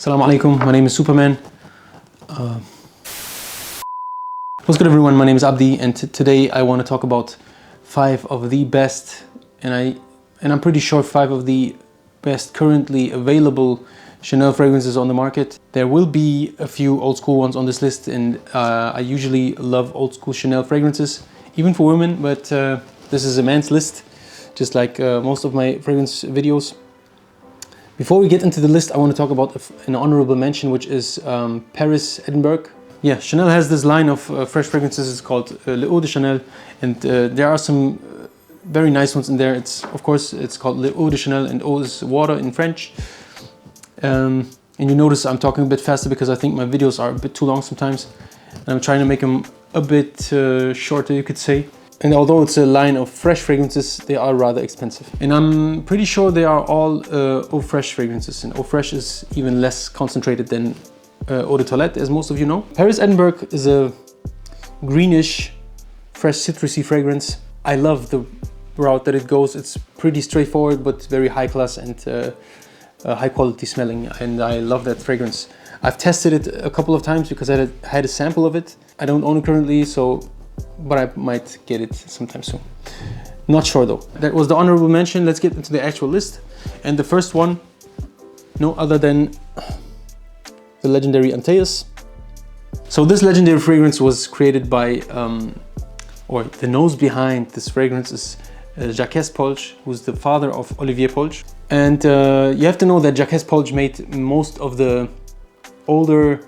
Assalamu alaikum, my name is Superman. What's good everyone, my name is Abdi and today I want to talk about 5 of the best and I'm pretty sure 5 of the best currently available Chanel fragrances on the market. There will be a few old school ones on this list and I usually love old school Chanel fragrances, even for women, but this is a man's list, just like most of my fragrance videos. Before we get into the list, I want to talk about an honorable mention, which is Paris Edinburgh. Yeah, Chanel has this line of fresh fragrances. It's called Bleu de Chanel, and there are some very nice ones in there. Of course, it's called Bleu de Chanel, and eau is water in French. And you notice I'm talking a bit faster because I think my videos are a bit too long sometimes, and I'm trying to make them a bit shorter, you could say. And although it's a line of fresh fragrances, they are rather expensive. And I'm pretty sure they are all eau fraiche fragrances. And eau fraiche is even less concentrated than eau de toilette, as most of you know. Paris Edinburgh is a greenish, fresh citrusy fragrance. I love the route that it goes. It's pretty straightforward, but very high class and high quality smelling. And I love that fragrance. I've tested it a couple of times because I had a sample of it. I don't own it currently, but I might get it sometime soon. Not sure though. That was the honorable mention. Let's get into the actual list. And the first one, no other than the legendary Antaeus. So this legendary fragrance was created by, or the nose behind this fragrance is Jacques Polch, who's the father of Olivier Polch. And you have to know that Jacques Polch made most of the older,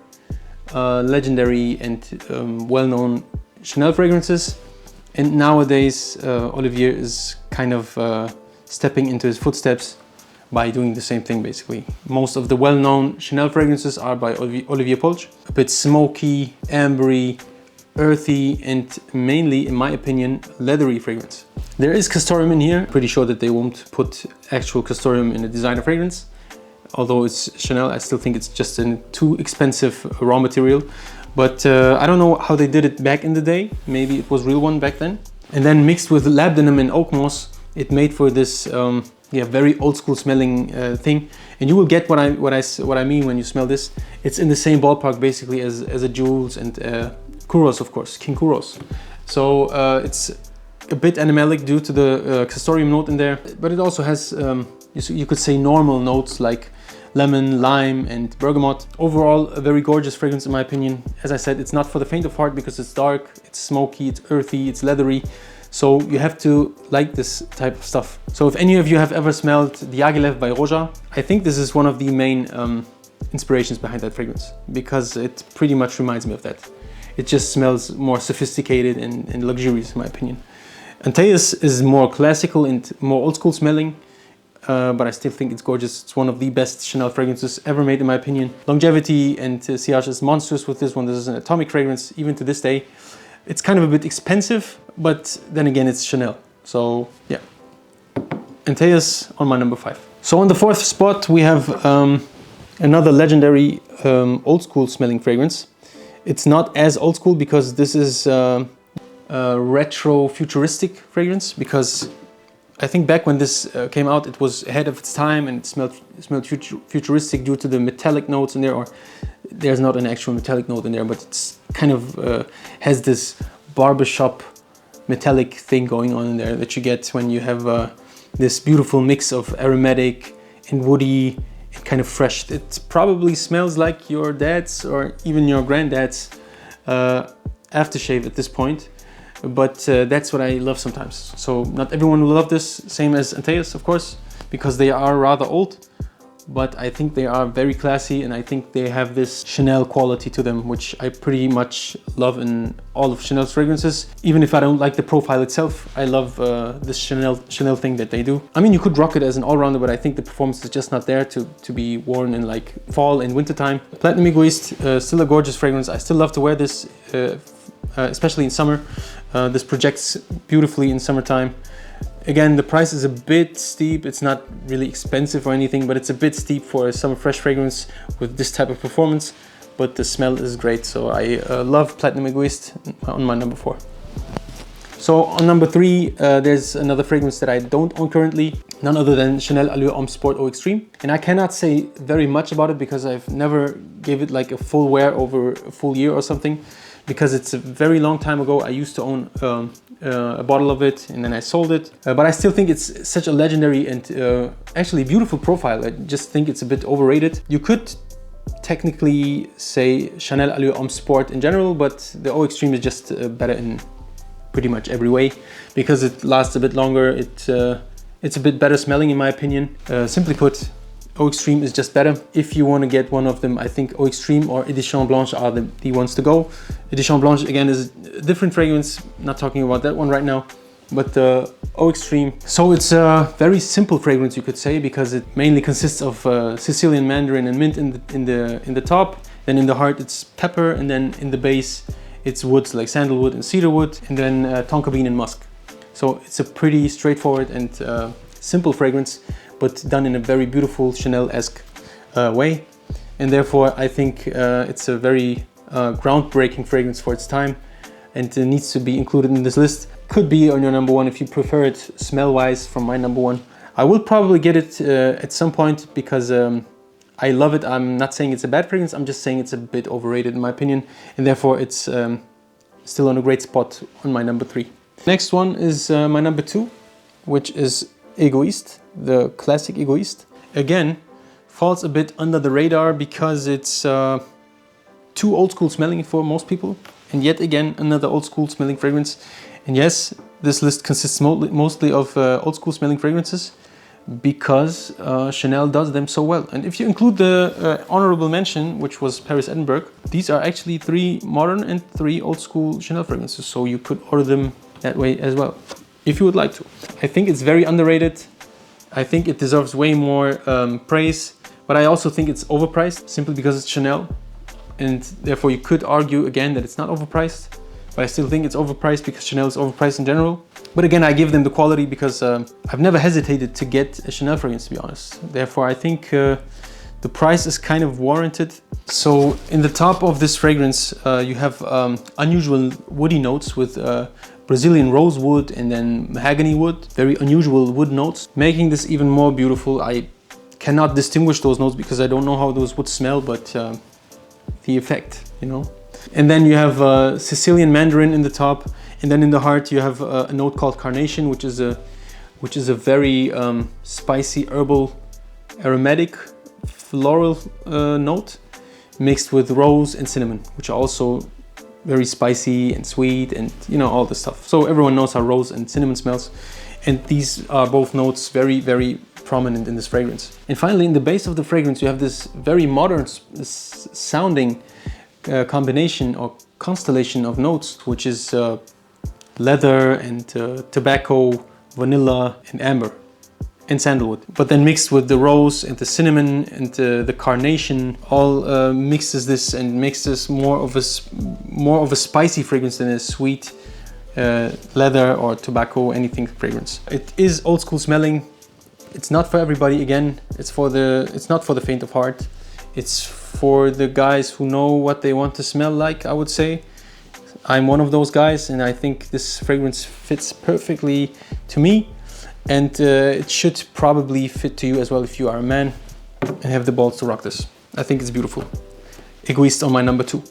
legendary and well-known Chanel fragrances, and nowadays Olivier is kind of stepping into his footsteps by doing the same thing basically. Most of the well-known Chanel fragrances are by Olivier Polch. A bit smoky, ambery, earthy, and mainly, in my opinion, leathery fragrance. There is castoreum in here. Pretty sure that they won't put actual castoreum in a designer fragrance. Although it's Chanel, I still think it's just a too expensive raw material. But I don't know how they did it back in the day. Maybe it was real one back then. And then mixed with labdanum and oak moss, it made for this very old school smelling thing. And you will get what I mean when you smell this. It's in the same ballpark basically as a Jules and Kouros, of course, King Kouros. So it's a bit animalic due to the castoreum note in there, but it also has you could say normal notes like lemon, lime, and bergamot. Overall, a very gorgeous fragrance in my opinion. As I said, it's not for the faint of heart because it's dark, it's smoky, it's earthy, it's leathery. So you have to like this type of stuff. So if any of you have ever smelled Diaghilev by Roja, I think this is one of the main inspirations behind that fragrance because it pretty much reminds me of that. It just smells more sophisticated and luxurious in my opinion. Antaeus is more classical and more old school smelling. But I still think it's gorgeous. It's one of the best Chanel fragrances ever made in my opinion. Longevity and sillage is monstrous with this one. This is an atomic fragrance even to this day. It's kind of a bit expensive, but then again it's Chanel. So yeah, Antaeus on my number 5. So on the 4th spot we have another legendary old school smelling fragrance. It's not as old school because this is a retro futuristic fragrance, because I think back when this came out, it was ahead of its time and it smelled futuristic due to the metallic notes in there, or there's not an actual metallic note in there, but it's kind of has this barbershop metallic thing going on in there that you get when you have this beautiful mix of aromatic and woody and kind of fresh. It probably smells like your dad's or even your granddad's aftershave at this point. But that's what I love sometimes. So not everyone will love this, same as Antaeus, of course, because they are rather old. But I think they are very classy and I think they have this Chanel quality to them, which I pretty much love in all of Chanel's fragrances. Even if I don't like the profile itself, I love this Chanel thing that they do. I mean, you could rock it as an all-rounder, but I think the performance is just not there to be worn in like fall and winter time. Platinum Egoiste, still a gorgeous fragrance. I still love to wear this, especially in summer. This projects beautifully in summertime. Again, the price is a bit steep. It's not really expensive or anything, but it's a bit steep for a summer fresh fragrance with this type of performance. But the smell is great, so I love Platinum Egoiste on my number 4. So on number 3, there's another fragrance that I don't own currently, none other than Chanel Allure Homme Sport Eau Extreme. And I cannot say very much about it because I've never gave it like a full wear over a full year or something, because it's a very long time ago. I used to own a bottle of it and then I sold it. But I still think it's such a legendary and actually beautiful profile. I just think it's a bit overrated. You could technically say Chanel Allure Homme Sport in general, but the Eau Extreme is just better in pretty much every way because it lasts a bit longer. It's a bit better smelling in my opinion. Simply put, Eau Extreme is just better. If you want to get one of them, I think Eau Extreme or Edition Blanche are the ones to go. Edition Blanche again is a different fragrance, not talking about that one right now, but Eau Extreme. So it's a very simple fragrance, you could say, because it mainly consists of Sicilian mandarin and mint in the top. Then in the heart it's pepper, and then in the base it's woods like sandalwood and cedarwood, and then tonka bean and musk. So it's a pretty straightforward and simple fragrance, but done in a very beautiful Chanel-esque way. And therefore I think it's a very groundbreaking fragrance for its time, and it needs to be included in this list. Could be on your number 1 if you prefer it smell-wise from my number 1. I will probably get it at some point because I love it. I'm not saying it's a bad fragrance, I'm just saying it's a bit overrated in my opinion, and therefore it's still on a great spot on my number 3. Next one is my number 2, which is Egoiste, the classic Egoiste. Again, falls a bit under the radar because it's too old school smelling for most people, and yet again another old school smelling fragrance. And yes, this list consists mostly of old school smelling fragrances because Chanel does them so well. And if you include the honorable mention, which was Paris Edinburgh, these are actually 3 modern and 3 old school Chanel fragrances, so you could order them that way as well if you would like to. I think it's very underrated. I think it deserves way more praise, but I also think it's overpriced simply because it's Chanel, and therefore you could argue again that it's not overpriced, but I still think it's overpriced because Chanel is overpriced in general. But again, I give them the quality because I've never hesitated to get a Chanel fragrance, to be honest. Therefore, I think the price is kind of warranted. So in the top of this fragrance, you have unusual woody notes with Brazilian rosewood and then mahogany wood. Very unusual wood notes, making this even more beautiful. I cannot distinguish those notes because I don't know how those would smell, but the effect, you know. And then you have Sicilian mandarin in the top, and then in the heart you have a note called carnation, which is a very spicy herbal aromatic floral note mixed with rose and cinnamon, which are also very spicy and sweet, and you know, all this stuff. So everyone knows how rose and cinnamon smells, and these are both notes very, very prominent in this fragrance. And finally, in the base of the fragrance you have this very modern sounding combination or constellation of notes, which is leather and tobacco, vanilla and amber and sandalwood, but then mixed with the rose and the cinnamon and the carnation, all mixes this and makes this more of a spicy fragrance than a sweet leather or tobacco anything fragrance. It is old school smelling. It's not for everybody. Again, it's not for the faint of heart. It's for the guys who know what they want to smell like, I would say. I'm one of those guys, and I think this fragrance fits perfectly to me, and it should probably fit to you as well if you are a man and have the balls to rock this. I think it's beautiful. Egoiste on my number 2.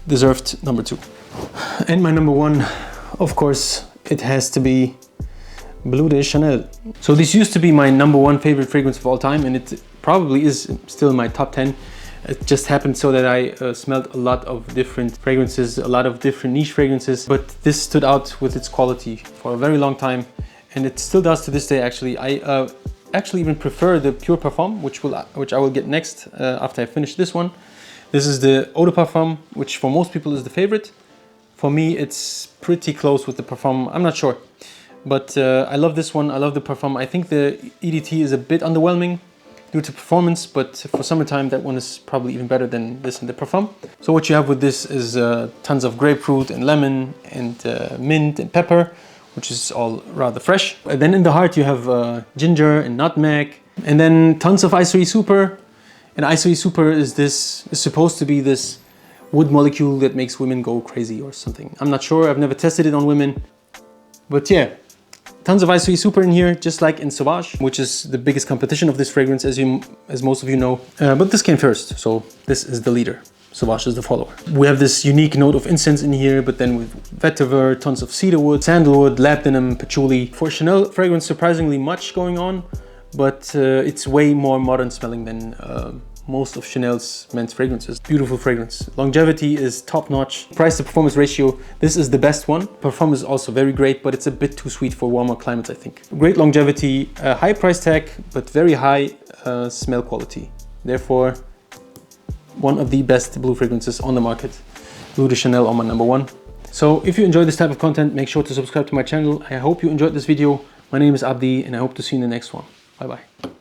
Deserved number 2. And my number 1, of course, it has to be Bleu de Chanel. So this used to be my number 1 favorite fragrance of all time, and it probably is still in my top 10. It just happened so that I smelled a lot of different fragrances, a lot of different niche fragrances, but this stood out with its quality for a very long time, and it still does to this day actually. I actually even prefer the Pure Parfum, which I will get next after I finish this one. This is the Eau de Parfum, which for most people is the favorite. For me, it's pretty close with the Parfum. I'm not sure, but I love this one. I love the Parfum. I think the EDT is a bit underwhelming due to performance, but for summertime that one is probably even better than this in the Parfum. So what you have with this is tons of grapefruit and lemon and mint and pepper, which is all rather fresh. And then in the heart you have ginger and nutmeg, and then tons of Isoe Super. And Isoe Super is supposed to be this wood molecule that makes women go crazy or something. I'm not sure, I've never tested it on women. But yeah, tons of ISO super in here, just like in Sauvage, which is the biggest competition of this fragrance, as most of you know. But this came first, so this is the leader. Sauvage is the follower. We have this unique note of incense in here, but then with vetiver, tons of cedarwood, sandalwood, lab denim, patchouli. For Chanel fragrance, surprisingly much going on, but it's way more modern smelling than most of Chanel's men's fragrances. Beautiful fragrance. Longevity is top notch. Price to performance ratio, this is the best one. Performance is also very great, but it's a bit too sweet for warmer climates, I think. Great longevity, high price tag, but very high smell quality. Therefore, one of the best blue fragrances on the market. Bleu de Chanel on my number one. So if you enjoy this type of content, make sure to subscribe to my channel. I hope you enjoyed this video. My name is Abdi, and I hope to see you in the next one. Bye bye.